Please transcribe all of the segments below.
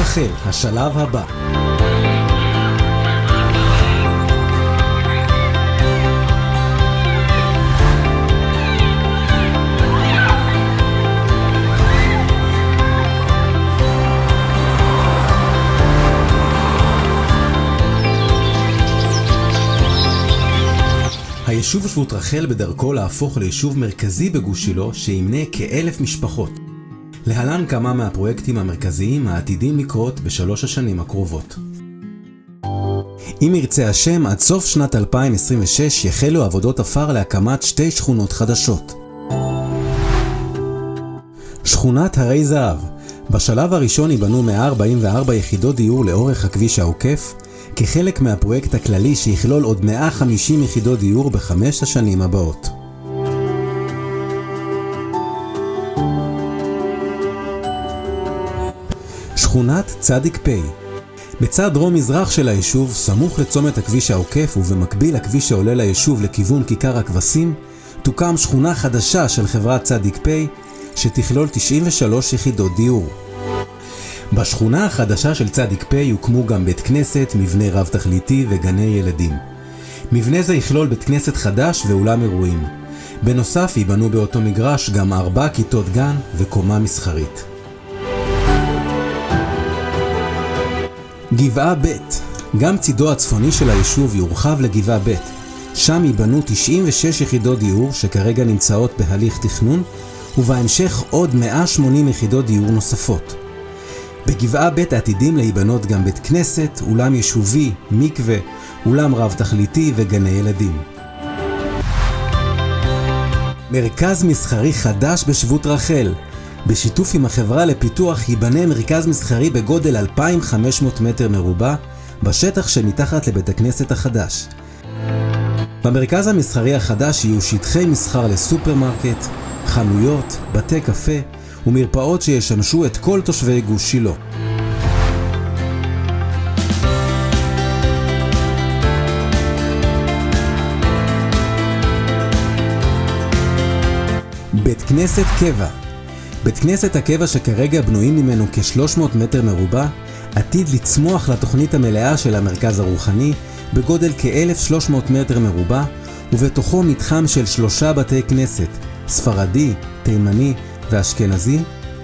רחל, השלב הבא. היישוב שבות רחל בדרכו להפוך ליישוב מרכזי בגוש שילה שימנה כ1,000 משפחות. להלן כמה מהפרויקטים המרכזיים העתידים לקרות בשלוש השנים הקרובות. אם ירצה השם, עד סוף שנת 2026 יחלו עבודות עפר להקמת 2 שכונות חדשות. שכונת הרי זהב. בשלב הראשון ייבנו 144 יחידות דיור לאורך הכביש העוקף, כחלק מהפרויקט הכללי שיכלול עוד 150 יחידות דיור ב5 השנים הבאות. שכונת צדיק פי. בצד דרום מזרח של היישוב, סמוך לצומת הכביש העוקף ובמקביל לכביש שעולה ליישוב לכיוון כיכר הכבשים, תוקם שכונה חדשה של חברת צדיק פי, שתכלול 93 יחידות דיור. בשכונה החדשה של צדיק פי יוקמו גם בית כנסת, מבנה רב תכליתי וגני ילדים. מבנה זה יכלול בית כנסת חדש ואולם אירועים. בנוסף ייבנו באותו מגרש גם 4 כיתות גן וקומה מסחרית. גבעה ב'. גם צידו הצפוני של היישוב יורחב לגבעה ב'. שם ייבנו 96 יחידות דיור שכרגע נמצאות בהליך תכנון, ובהמשך עוד 180 יחידות דיור נוספות. בגבעה ב' עתידים להיבנות גם בית כנסת, אולם יישובי, מקווה, אולם רב תכליתי וגני ילדים. מרכז מסחרי חדש בשבות רחל. בשיתוף עם החברה לפיתוח ייבנה מרכז מסחרי בגודל 2,500 מטר מרובע, בשטח שמתחת לבית הכנסת החדש. במרכז המסחרי החדש יהיו שטחי מסחר לסופרמרקט, חנויות, בתי קפה ומרפאות שישמשו את כל תושבי גוש שילה. בית כנסת קבע. בית כנסת הקבע שכרגע בנויים ממנו כ300 מטר מרובע, עתיד לצמוח לתוכנית המלאה של המרכז הרוחני בגודל כ1,300 מטר מרובע, ובתוכו מתחם של 3 בתי כנסת, ספרדי, תימני ואשכנזי,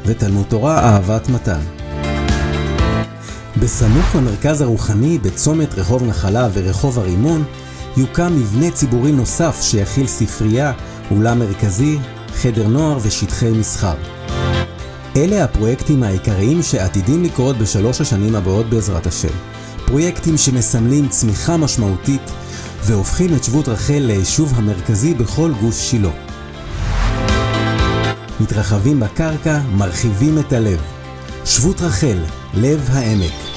ותלמוד תורה אהבת מתן. בסמוך למרכז הרוחני בצומת רחוב נחלה ורחוב הרימון, יוקם מבנה ציבורי נוסף שיכיל ספרייה, אולם מרכזי, חדר נוער ושטחי מסחר. אלה הפרויקטים העיקריים שעתידים לקרות בשלוש השנים הבאות בעזרת השם. פרויקטים שמסמלים צמיחה משמעותית והופכים את שבות רחל ליישוב המרכזי בכל גוש שילה. מתרחבים בקרקע, מרחיבים את הלב. שבות רחל, לב העמק.